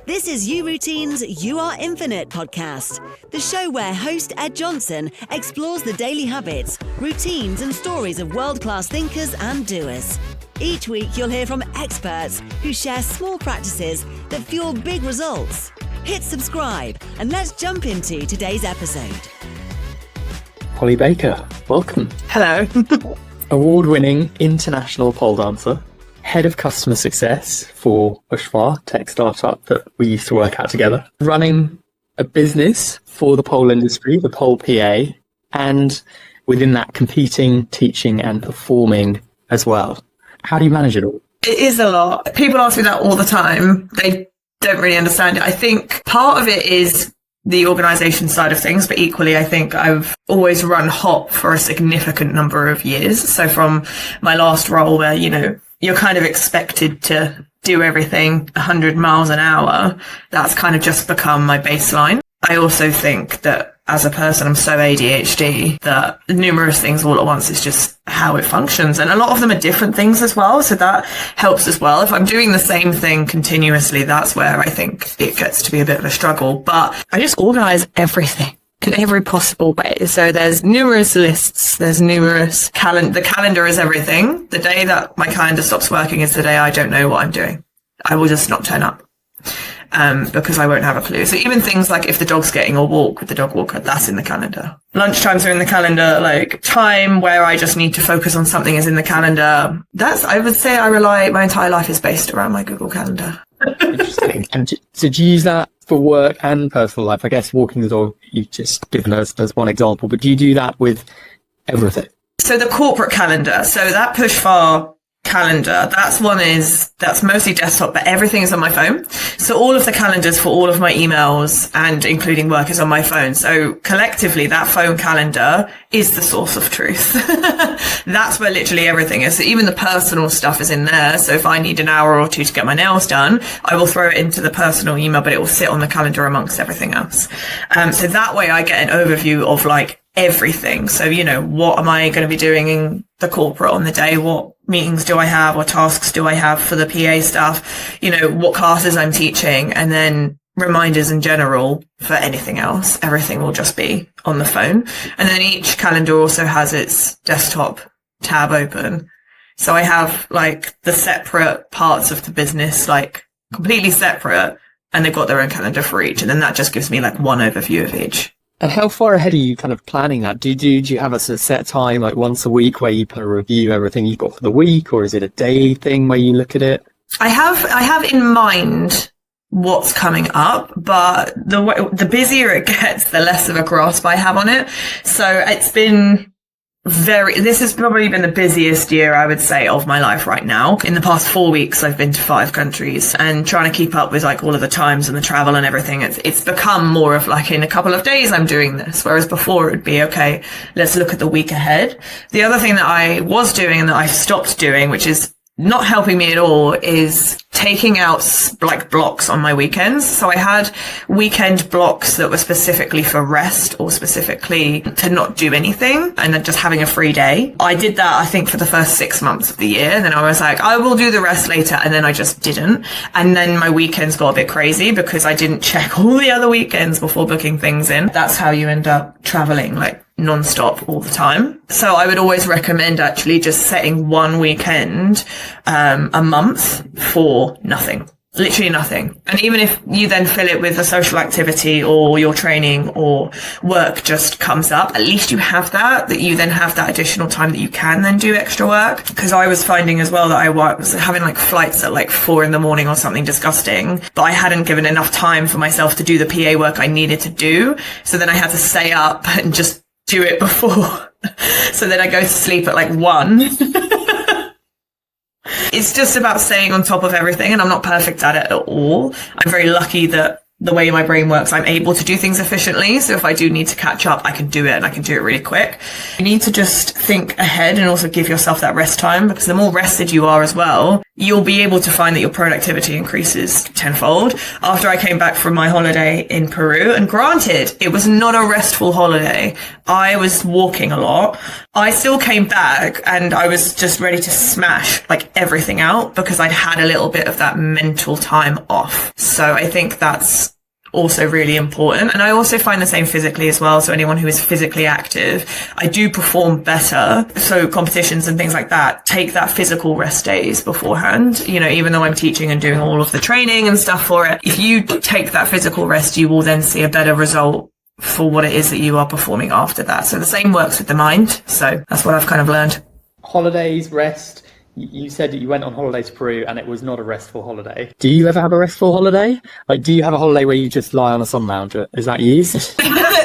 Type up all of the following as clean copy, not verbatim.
This is uRoutine's You Are Infinite podcast, the show where host Ed Johnson explores the daily habits, routines and stories of world-class thinkers and doers. Each week you'll hear from experts who share small practices that fuel big results. Hit subscribe and let's jump into today's episode. Holly Baker, welcome. Hello. Award-winning international pole dancer, head of customer success for Pushfar, tech startup that we used to work at together, running a business for the pole industry, the pole PA, and within that competing, teaching and performing as well. How do you manage it all? It is a lot. People ask me that all the time. They don't really understand it. I think part of it is the organisation side of things, but equally I think I've always run hot for a significant number of years. So from my last role where, you're kind of expected to do everything 100 miles an hour, that's kind of just become my baseline. I also think that as a person, I'm so ADHD that numerous things all at once is just how it functions. And a lot of them are different things as well. So that helps as well. If I'm doing the same thing continuously, that's where I think it gets to be a bit of a struggle. But I just organize everything in every possible way. So there's numerous lists, there's numerous the calendar is everything. The day that my calendar stops working is the day I don't know what I'm doing. I will just not turn up. Because I won't have a clue. So even things like if the dog's getting a walk with the dog walker, that's in the calendar. Lunchtimes are in the calendar, like time where I just need to focus on something is in the calendar. I would say my entire life is based around my Google Calendar. Interesting. And so do you use that for work and personal life? I guess walking the dog, you've just given us as one example, but do you do that with everything? So the corporate calendar, so that Pushfar calendar, that's mostly desktop, but everything is on my phone. So all of the calendars for all of my emails and including work is on my phone. So collectively that phone calendar is the source of truth. That's where literally everything is. So even the personal stuff is in there. So if I need an hour or two to get my nails done, I will throw it into the personal email, but it will sit on the calendar amongst everything else. So that way I get an overview of everything. So, what am I going to be doing in the corporate on the day? What meetings do I have? What tasks do I have for the PA stuff? What classes I'm teaching, and then reminders in general for anything else. Everything will just be on the phone. And then each calendar also has its desktop tab open. So I have the separate parts of the business, completely separate, and they've got their own calendar for each. And then that just gives me one overview of each. And how far ahead are you kind of planning that? Do you have a set time, once a week, where you kind of review everything you've got for the week, or is it a day thing where you look at it? I have in mind what's coming up, but the busier it gets, the less of a grasp I have on it. So it's been this has probably been the busiest year, I would say, of my life right now. In the past 4 weeks, I've been to 5 countries, and trying to keep up with all of the times and the travel and everything. It's become more of in a couple of days I'm doing this, whereas before it would be, okay, let's look at the week ahead. The other thing that I was doing and that I've stopped doing, which is not helping me at all, is taking out blocks on my weekends. So I had weekend blocks that were specifically for rest or specifically to not do anything and then just having a free day. I did that, I think, for the first 6 months of the year. And then I was like, I will do the rest later. And then I just didn't. And then my weekends got a bit crazy because I didn't check all the other weekends before booking things in. That's how you end up traveling non-stop all the time. So I would always recommend actually just setting one weekend a month for nothing. Literally nothing. And even if you then fill it with a social activity or your training or work just comes up, at least you have that you then have that additional time that you can then do extra work. Because I was finding as well that I was having flights at 4 a.m. or something disgusting, but I hadn't given enough time for myself to do the PA work I needed to do. So then I had to stay up and just do it before. So then I go to sleep at 1. It's just about staying on top of everything, and I'm not perfect at it at all. I'm very lucky that the way my brain works, I'm able to do things efficiently. So if I do need to catch up, I can do it, and I can do it really quick. You need to just think ahead and also give yourself that rest time, because the more rested you are as well, you'll be able to find that your productivity increases tenfold. After I came back from my holiday in Peru, and granted, it was not a restful holiday. I was walking a lot. I still came back and I was just ready to smash like everything out, because I'd had a little bit of that mental time off. So I think that's also really important. And I also find the same physically as well. So anyone who is physically active, I do perform better. So competitions and things like that, take that physical rest days beforehand. You know, even though I'm teaching and doing all of the training and stuff for it, if you take that physical rest, you will then see a better result for what it is that you are performing after that. So the same works with the mind. So that's what I've kind of learned. Holidays, rest. You said that you went on holiday to Peru and it was not a restful holiday. Do you ever have a restful holiday? Like, do you have a holiday where you just lie on a sun lounger? Is that you?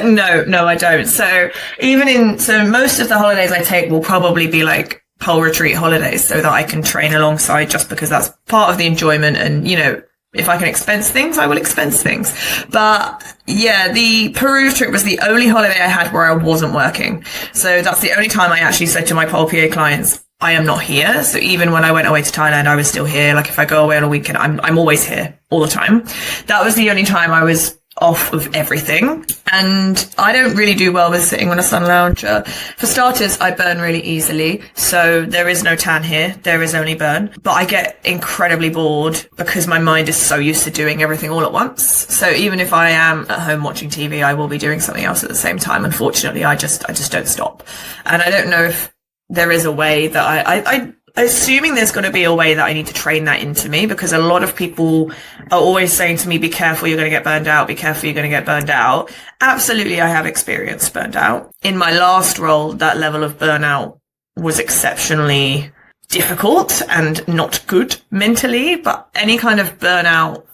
No, I don't. So so most of the holidays I take will probably be like pole retreat holidays, so that I can train alongside, just because that's part of the enjoyment. And, you know, if I can expense things, I will expense things. But yeah, the Peru trip was the only holiday I had where I wasn't working. So that's the only time I actually said to my pole PA clients, I am not here. So even when I went away to Thailand, I was still here. Like if I go away on a weekend, I'm always here all the time. That was the only time I was off of everything. And I don't really do well with sitting on a sun lounger. For starters, I burn really easily. So there is no tan here. There is only burn. But I get incredibly bored because my mind is so used to doing everything all at once. So even if I am at home watching TV, I will be doing something else at the same time. Unfortunately, I just don't stop. And I don't know if there is a way that I assuming there's going to be a way that I need to train that into me, because a lot of people are always saying to me, be careful, you're going to get burned out. Be careful, you're going to get burned out. Absolutely, I have experienced burned out. In my last role, that level of burnout was exceptionally difficult and not good mentally, but any kind of burnout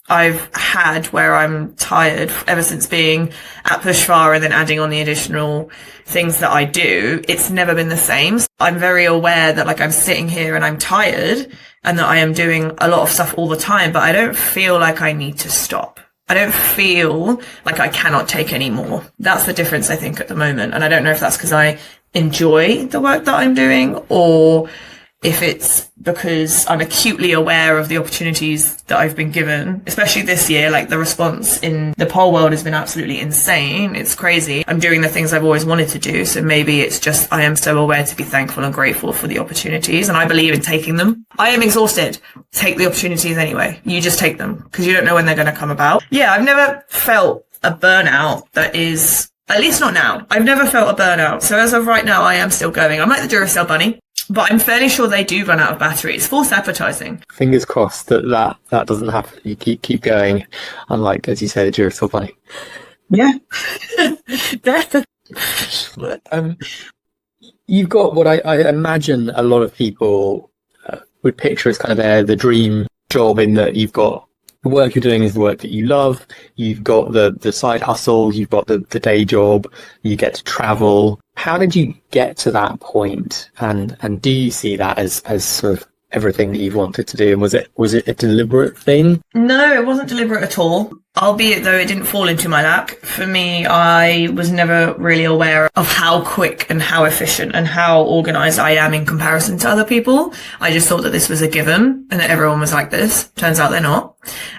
I've had where I'm tired ever since being at Pushfar and then adding on the additional things that I do, it's never been the same. I'm very aware that like I'm sitting here and I'm tired and that I am doing a lot of stuff all the time, but I don't feel like I need to stop. I don't feel like I cannot take any more. That's the difference, I think, at the moment. And I don't know if that's because I enjoy the work that I'm doing, or if it's because I'm acutely aware of the opportunities that I've been given, especially this year. Like the response in the pole world has been absolutely insane. It's crazy. I'm doing the things I've always wanted to do. So maybe it's just I am so aware to be thankful and grateful for the opportunities, and I believe in taking them. I am exhausted. Take the opportunities anyway. You just take them because you don't know when they're going to come about. Yeah, I've never felt a burnout that is, at least not now. I've never felt a burnout. So as of right now, I am still going. I'm like the Duracell bunny. But I'm fairly sure they do run out of batteries. False advertising. Fingers crossed that doesn't happen. You keep going, unlike, as you say, the Duracell bunny. Yeah. You've got what I imagine a lot of people would picture as kind of the dream job, in that you've got the work you're doing is the work that you love. You've got the side hustle. You've got the day job. You get to travel. How did you get to that point? And do you see that as sort of everything that you've wanted to do? And was it a deliberate thing? No, it wasn't deliberate at all. Albeit though it didn't fall into my lap. For me, I was never really aware of how quick and how efficient and how organized I am in comparison to other people. I just thought that this was a given and that everyone was like this. Turns out they're not.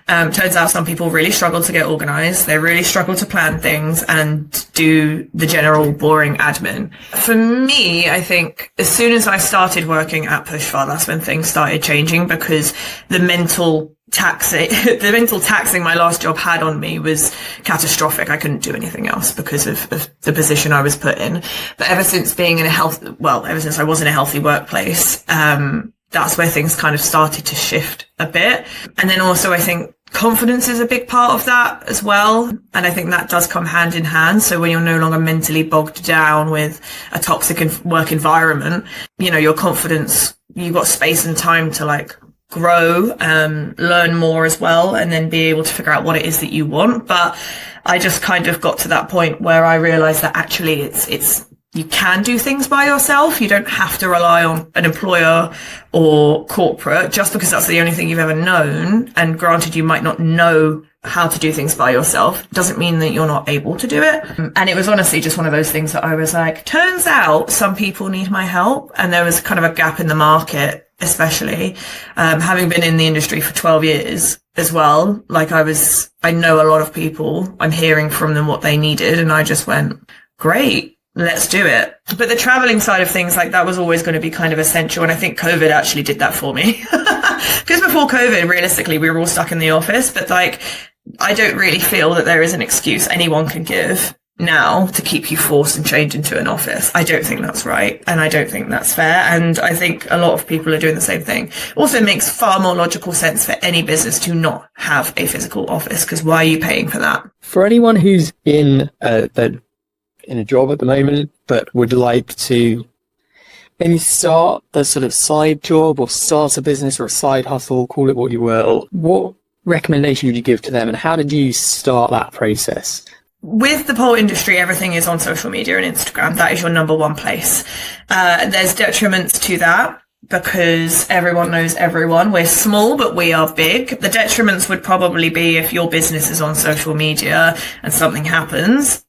Turns out some people really struggle to get organized. They really struggle to plan things and do the general boring admin. For me, I think as soon as I started working at Pushfar, that's when things started changing, because the mental taxing my last job had on me was catastrophic. I couldn't do anything else because of the position I was put in. But ever since ever since I was in a healthy workplace, that's where things kind of started to shift a bit. And then also I think confidence is a big part of that as well. And I think that does come hand in hand. So when you're no longer mentally bogged down with a toxic work environment, you know, your confidence, you've got space and time to like grow, learn more as well, and then be able to figure out what it is that you want. But I just kind of got to that point where I realized that actually it's you can do things by yourself. You don't have to rely on an employer or corporate just because that's the only thing you've ever known. And granted, you might not know how to do things by yourself. Doesn't mean that you're not able to do it. And it was honestly just one of those things that I was like, turns out some people need my help. And there was kind of a gap in the market, especially having been in the industry for 12 years as well. Like I know a lot of people. I'm hearing from them what they needed. And I just went, great. Let's do it. But the traveling side of things, like that was always going to be kind of essential. And I think COVID actually did that for me. Because before COVID, realistically, we were all stuck in the office. But like, I don't really feel that there is an excuse anyone can give now to keep you forced and chained into an office. I don't think that's right. And I don't think that's fair. And I think a lot of people are doing the same thing. Also, it makes far more logical sense for any business to not have a physical office, because why are you paying for that? For anyone who's in a job at the moment, but would like to maybe start a sort of side job or start a business or a side hustle, call it what you will, what recommendation would you give to them, and how did you start that process? With the pole industry, everything is on social media and Instagram. That is your number one place. There's detriments to that because everyone knows everyone. We're small, but we are big. The detriments would probably be if your business is on social media and something happens,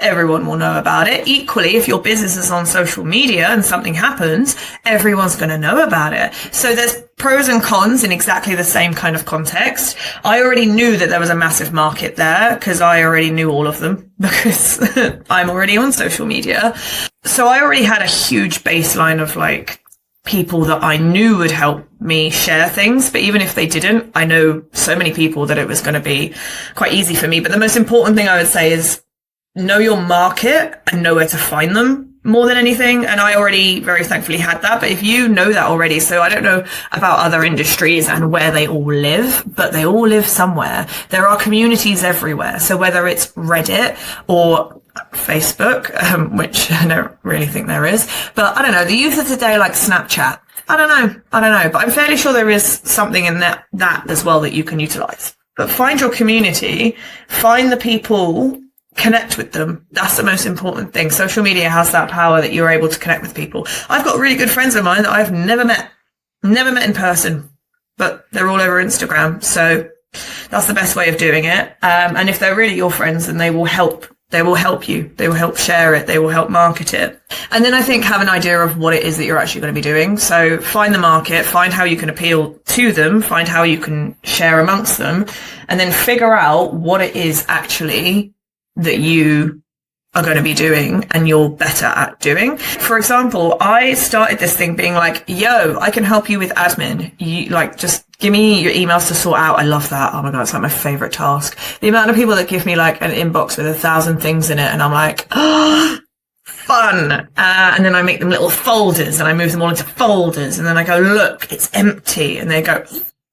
everyone will know about it. Equally, if your business is on social media and something happens, everyone's going to know about it. So there's pros and cons in exactly the same kind of context. I already knew that there was a massive market there because I already knew all of them because I'm already on social media. So I already had a huge baseline of like people that I knew would help me share things. But even if they didn't, I know so many people that it was going to be quite easy for me. But the most important thing I would say is know your market and know where to find them more than anything. And I already very thankfully had that. But if you know that already, so I don't know about other industries and where they all live, but they all live somewhere. There are communities everywhere. So whether it's Reddit or Facebook, which I don't really think there is, but I don't know, the youth of today like Snapchat. I don't know, but I'm fairly sure there is something in that as well that you can utilize. But find your community, find the people, connect with them. That's the most important thing. Social media has that power that you're able to connect with people. I've got really good friends of mine that I've never met in person, but they're all over Instagram. So that's the best way of doing it. And if they're really your friends, then they will help you. They will help share it. They will help market it. And then I think have an idea of what it is that you're actually going to be doing. So find the market, find how you can appeal to them, find how you can share amongst them, and then figure out what it is actually that you are going to be doing and you're better at doing. For example, I started this thing being like, yo, I can help you with admin. You like, just give me your emails to sort out. I love that. Oh my God, it's like my favorite task. The amount of people that give me like an inbox with 1,000 things in it. And I'm like, oh, fun. And then I make them little folders and I move them all into folders. And then I go, look, it's empty. And they go,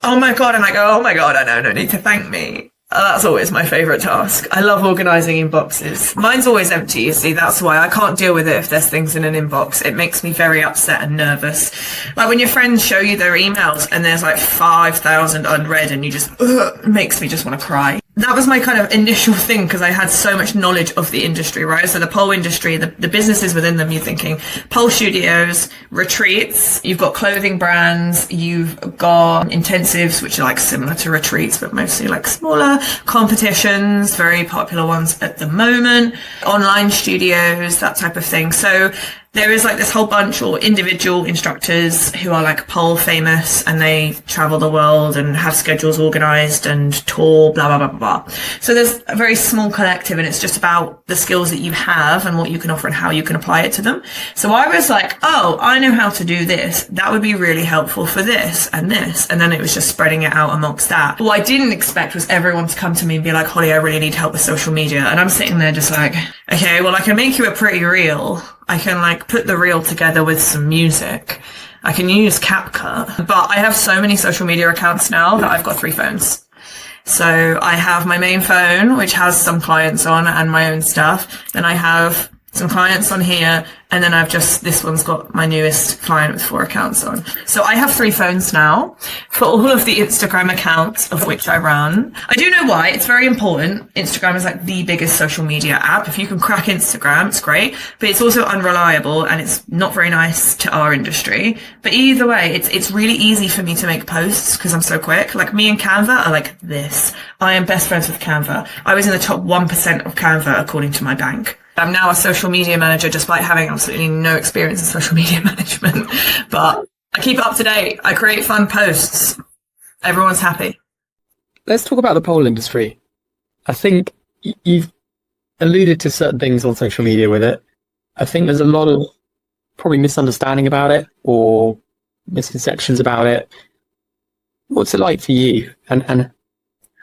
oh my God. And I go, oh my God, I know, no need to thank me. That's always my favorite task. I love organizing inboxes. Mine's always empty, you see. That's why I can't deal with it if there's things in an inbox. It makes me very upset and nervous. Like when your friends show you their emails and there's like 5,000 unread and you just, it makes me just want to cry. That was my kind of initial thing because I had so much knowledge of the industry, right? So the pole industry, the businesses within them, you're thinking pole studios, retreats, you've got clothing brands, you've got intensives, which are like similar to retreats, but mostly like smaller competitions, very popular ones at the moment, online studios, that type of thing. So there is like this whole bunch or individual instructors who are like pole famous and they travel the world and have schedules organized and tour, blah, blah, blah, blah. So there's a very small collective and it's just about the skills that you have and what you can offer and how you can apply it to them. So I was like, oh, I know how to do this. That would be really helpful for this and this. And then it was just spreading it out amongst that. What I didn't expect was everyone to come to me and be like, Holly, I really need help with social media. And I'm sitting there just like, okay, well, I can make you a pretty reel. I can like put the reel together with some music. I can use CapCut, but I have so many social media accounts now that I've got 3 phones. So I have my main phone, which has some clients on and my own stuff. Then I have some clients on here, and then this one's got my newest client with 4 accounts on. So I have 3 phones now for all of the Instagram accounts of which I run. I do know why. It's very important. Instagram is like the biggest social media app. If you can crack Instagram, it's great, but it's also unreliable and it's not very nice to our industry. But either way, it's really easy for me to make posts because I'm so quick. Like me and Canva are like this. I am best friends with Canva. I was in the top 1% of Canva according to my bank. I'm now a social media manager despite having absolutely no experience in social media management, but I keep up to date. I create fun posts. Everyone's happy. Let's talk about the pole industry. I think you've alluded to certain things on social media with it. I think there's a lot of probably misunderstanding about it or misconceptions about it. What's it like for you? And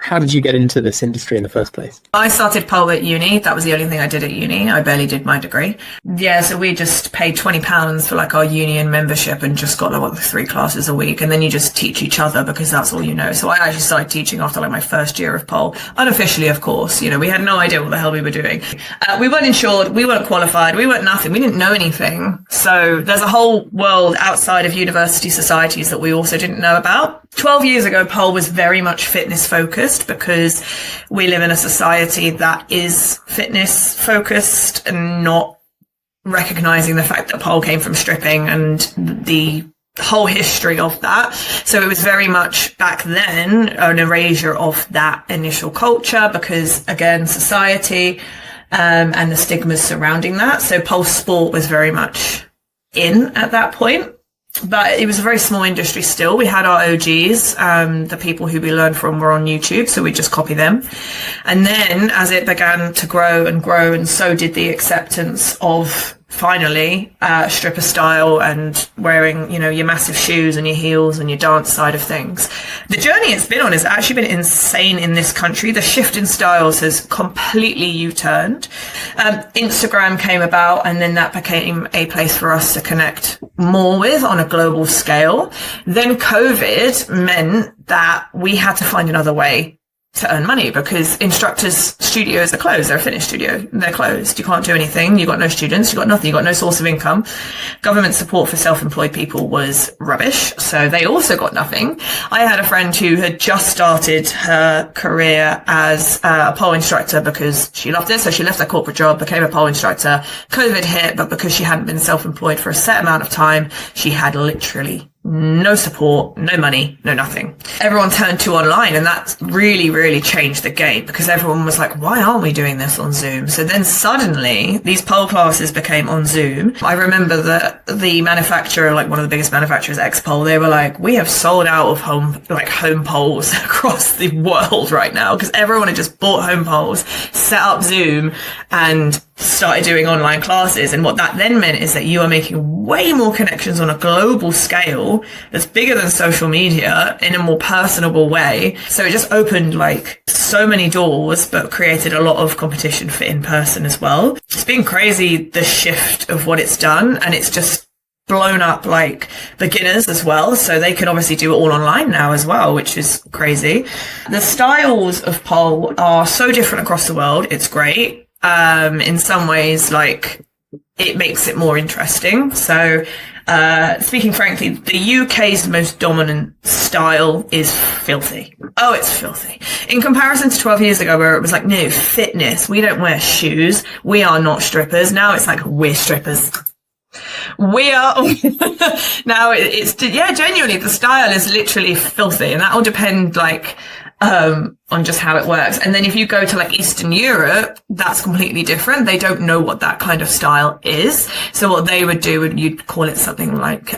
how did you get into this industry in the first place? I started pole at uni. That was the only thing I did at uni. I barely did my degree. Yeah, so we just paid £20 for like our union membership and just got like 3 classes a week. And then you just teach each other because that's all you know. So I actually started teaching after like my first year of pole. Unofficially, of course. You know, we had no idea what the hell we were doing. We weren't insured. We weren't qualified. We weren't nothing. We didn't know anything. So there's a whole world outside of university societies that we also didn't know about. 12 years ago, pole was very much fitness focused because we live in a society that is fitness focused and not recognizing the fact that pole came from stripping and the whole history of that. So it was very much back then an erasure of that initial culture because, again, society and the stigmas surrounding that. So pole sport was very much in at that point. But it was a very small industry still. We had our OGs, the people who we learned from were on YouTube, so we just copy them. And then as it began to grow, and so did the acceptance of finally stripper style and wearing, you know, your massive shoes and your heels and your dance side of things. The journey it's been on has actually been insane in this country. The shift in styles has completely U-turned. Instagram came about and then that became a place for us to connect more with on a global scale. Then COVID meant that we had to find another way to earn money because instructors' studios are closed. They're a fitness studio. They're closed. You can't do anything. You've got no students. You've got nothing. You've got no source of income. Government support for self-employed people was rubbish. So they also got nothing. I had a friend who had just started her career as a pole instructor because she loved it. So she left her corporate job, became a pole instructor. COVID hit, but because she hadn't been self-employed for a set amount of time, she had literally no support, no money, no nothing. Everyone turned to online and that really, really changed the game because everyone was like, why aren't we doing this on Zoom? So then suddenly these pole classes became on Zoom. I remember that the manufacturer, like one of the biggest manufacturers, X-Pole, they were like, we have sold out of home poles across the world right now because everyone had just bought home poles, set up Zoom and started doing online classes. And what that then meant is that you are making way more connections on a global scale that's bigger than social media in a more personable way. So it just opened like so many doors, but created a lot of competition for in person as well. It's been crazy, the shift of what it's done. And it's just blown up like beginners as well. So they can obviously do it all online now as well, which is crazy. The styles of pole are so different across the world. It's great. In some ways, like, it makes it more interesting. So, speaking frankly, the UK's most dominant style is filthy. Oh, it's filthy. In comparison to 12 years ago where it was like, no, fitness, we don't wear shoes, we are not strippers. Now it's like, we're strippers. We are now it's genuinely the style is literally filthy, and that will depend like on just how it works. And then if you go to like Eastern Europe, that's completely different. They don't know what that kind of style is. So what they would do you'd call it something like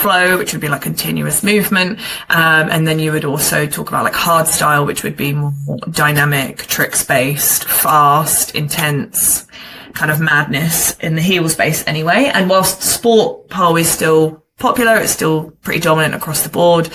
flow, which would be like continuous movement. And then you would also talk about like hard style, which would be more dynamic, tricks based, fast, intense, kind of madness in the heel space anyway. And whilst sport pole is still popular, it's still pretty dominant across the board.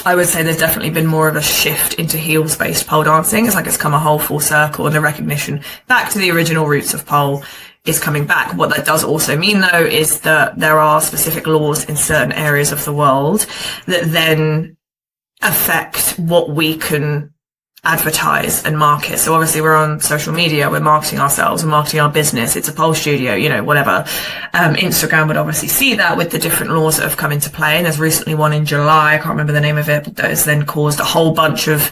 I would say there's definitely been more of a shift into heels-based pole dancing. It's like it's come a whole full circle, and the recognition back to the original roots of pole is coming back. What that does also mean, though, is that there are specific laws in certain areas of the world that then affect what we can advertise and market. So obviously we're on social media, we're marketing ourselves, we're marketing our business. It's a pole studio, you know, whatever. Instagram would obviously see that with the different laws that have come into play. And there's recently one in July, I can't remember the name of it, but that has then caused a whole bunch of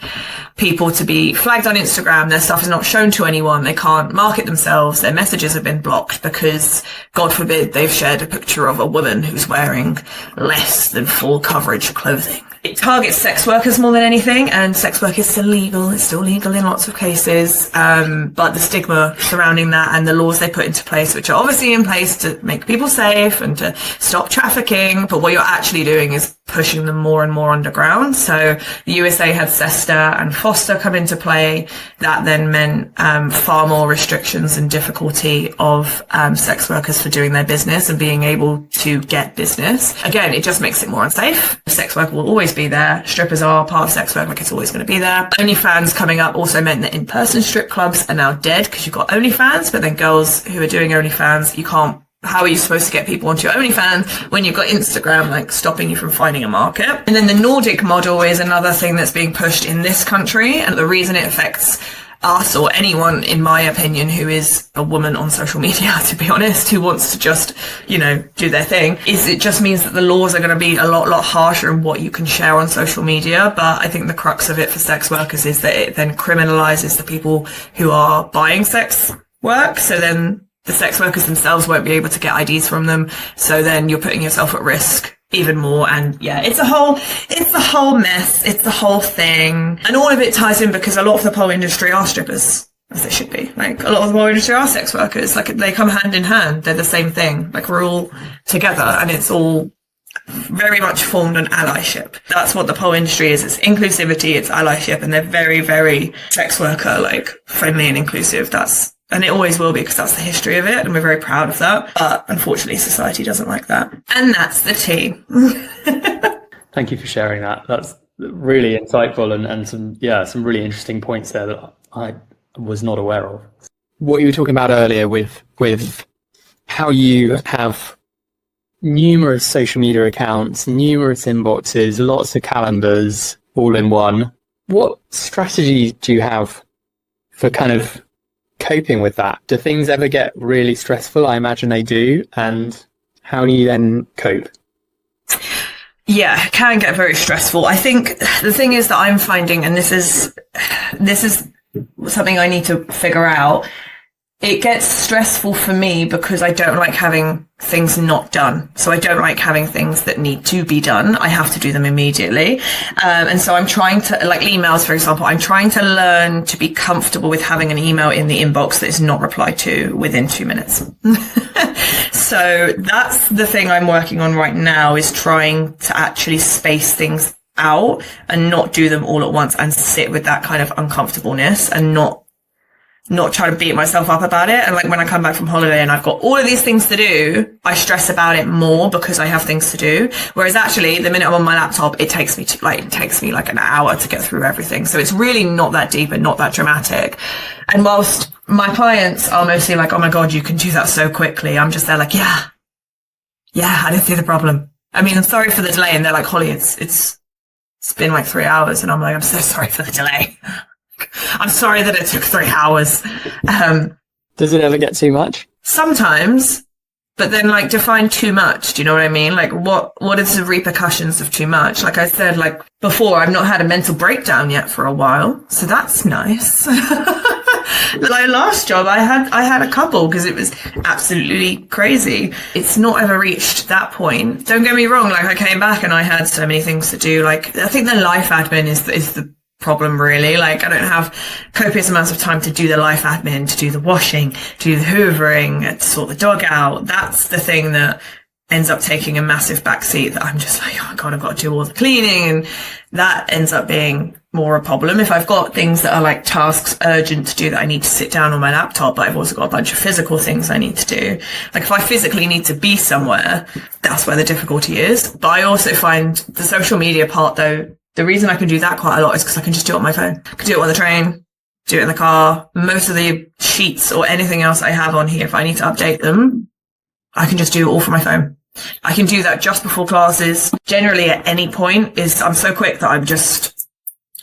people to be flagged on Instagram. Their stuff is not shown to anyone. They can't market themselves. Their messages have been blocked because, God forbid, they've shared a picture of a woman who's wearing less than full coverage clothing. It targets sex workers more than anything, and sex work is still legal. It's still legal in lots of cases. But the stigma surrounding that and the laws they put into place, which are obviously in place to make people safe and to stop trafficking. But what you're actually doing is pushing them more and more underground. So the USA had SESTA and FOSTA come into play. That then meant far more restrictions and difficulty of sex workers for doing their business and being able to get business. Again, it just makes it more unsafe. Sex work will always be there. Strippers are part of sex work, like it's always going to be there. OnlyFans coming up also meant that in-person strip clubs are now dead because you've got OnlyFans, but then girls who are doing OnlyFans, you can't. How are you supposed to get people onto your OnlyFans when you've got Instagram, like, stopping you from finding a market? And then the Nordic model is another thing that's being pushed in this country. And the reason it affects us or anyone, in my opinion, who is a woman on social media, to be honest, who wants to just, you know, do their thing, is it just means that the laws are going to be a lot harsher in what you can share on social media. But I think the crux of it for sex workers is that it then criminalizes the people who are buying sex work. So then the sex workers themselves won't be able to get IDs from them. So then you're putting yourself at risk even more. And yeah, it's the whole mess. It's the whole thing. And all of it ties in because a lot of the pole industry are strippers, as they should be. Like, a lot of the pole industry are sex workers. Like, they come hand in hand. They're the same thing. Like, we're all together, and it's all very much formed an allyship. That's what the pole industry is. It's inclusivity, it's allyship, and they're very, very sex worker, like, friendly and inclusive. And it always will be, because that's the history of it, and we're very proud of that. But unfortunately, society doesn't like that. And that's the tea. Thank you for sharing that. That's really insightful and some really interesting points there that I was not aware of. What you were talking about earlier with how you have numerous social media accounts, numerous inboxes, lots of calendars all in one. What strategy do you have for kind of coping with that? Do things ever get really stressful? I imagine they do. And how do you then cope? Yeah, it can get very stressful. I think the thing is that I'm finding, and this is something I need to figure out, it gets stressful for me because I don't like having things not done. So I don't like having things that need to be done. I have to do them immediately. And so I'm trying to, like emails, for example, I'm trying to learn to be comfortable with having an email in the inbox that is not replied to within 2 minutes. So that's the thing I'm working on right now, is trying to actually space things out and not do them all at once and sit with that kind of uncomfortableness and not try to beat myself up about it. And like, when I come back from holiday and I've got all of these things to do, I stress about it more because I have things to do. Whereas actually, the minute I'm on my laptop, it takes me like an hour to get through everything. So it's really not that deep and not that dramatic. And whilst my clients are mostly like, oh my God, you can do that so quickly, I'm just there like, yeah, I didn't see the problem. I mean, I'm sorry for the delay. And they're like, Holly, it's been like 3 hours. And I'm like, I'm so sorry for the delay. I'm sorry that it took 3 hours. Does it ever get too much? Sometimes, but then like, define too much. Do you know what I mean? Like, what is the repercussions of too much? Like I said, like before, I've not had a mental breakdown yet for a while, so that's nice. My last job, I had a couple because it was absolutely crazy. It's not ever reached that point. Don't get me wrong. Like, I came back and I had so many things to do. Like, I think the life admin is the problem, really. Like, I don't have copious amounts of time to do the life admin, to do the washing, to do the hoovering, to sort the dog out. That's the thing that ends up taking a massive backseat, that I'm just like, oh my God, I've got to do all the cleaning. And that ends up being more a problem. If I've got things that are like tasks urgent to do that I need to sit down on my laptop, but I've also got a bunch of physical things I need to do. Like, if I physically need to be somewhere, that's where the difficulty is. But I also find the social media part, though, the reason I can do that quite a lot is because I can just do it on my phone. I can do it on the train, do it in the car. Most of the sheets or anything else I have on here, if I need to update them, I can just do it all from my phone. I can do that just before classes. Generally at any point I'm so quick that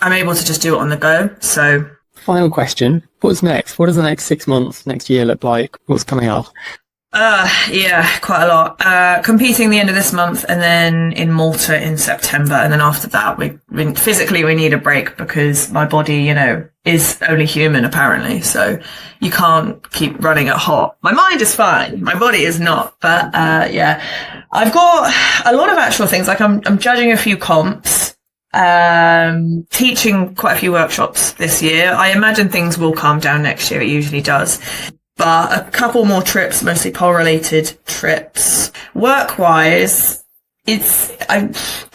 I'm able to just do it on the go. So Final question. What's next? What does the next 6 months, next year look like? What's coming up? yeah, quite a lot. Competing the end of this month and then in Malta in September. And then after that, we physically need a break because my body, is only human apparently. So you can't keep running it hot. My mind is fine. My body is not. But, yeah, I've got a lot of actual things. Like I'm judging a few comps. Teaching quite a few workshops this year. I imagine things will calm down next year. It usually does. But a couple more trips, mostly pole-related trips. Work-wise, I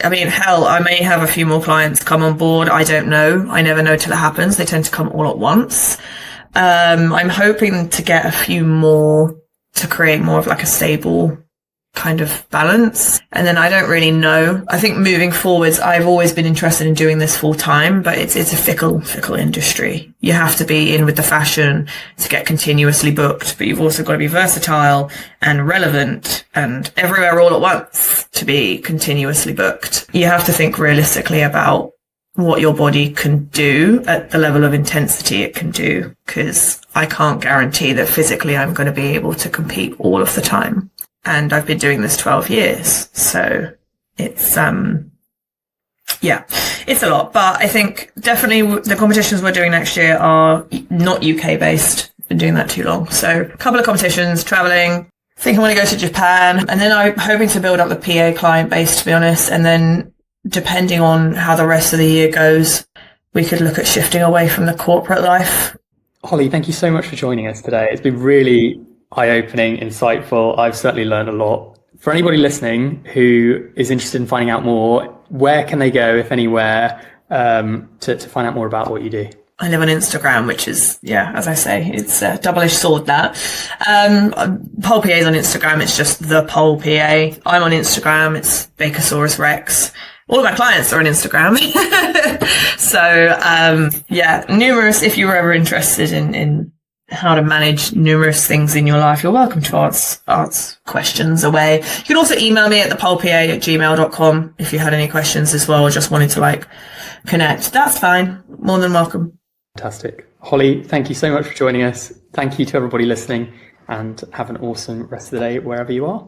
mean, hell, I may have a few more clients come on board. I don't know. I never know till it happens. They tend to come all at once. I'm hoping to get a few more to create more of like a stable kind of balance. And then I don't really know. I think moving forwards, I've always been interested in doing this full time, but it's a fickle industry. You have to be in with the fashion to get continuously booked, but you've also got to be versatile and relevant and everywhere all at once to be continuously booked. You have to think realistically about what your body can do at the level of intensity it can do, because I can't guarantee that physically I'm going to be able to compete all of the time. And I've been doing this 12 years. So it's, yeah, it's a lot. But I think definitely the competitions we're doing next year are not UK based. Been doing that too long. So a couple of competitions, traveling. I think I want to go to Japan. And then I'm hoping to build up the PA client base, to be honest. And then depending on how the rest of the year goes, we could look at shifting away from the corporate life. Holly, thank you so much for joining us today. It's been really eye-opening, insightful. I've certainly learned a lot. For anybody listening who is interested in finding out more, where can they go, if anywhere, to find out more about what you do? I live on Instagram, which is, yeah, as I say, it's a double-edged sword, that. Pole PA is on Instagram. It's just the Pole PA. I'm on Instagram. It's Bakersaurus Rex. All of my clients are on Instagram. So, yeah, numerous, if you were ever interested in how to manage numerous things in your life, you're welcome to ask questions away. You can also email me at thepolepa@gmail.com if you had any questions as well, or just wanted to connect. That's fine. More than welcome. Fantastic. Holly, thank you so much for joining us. Thank you to everybody listening, and have an awesome rest of the day wherever you are.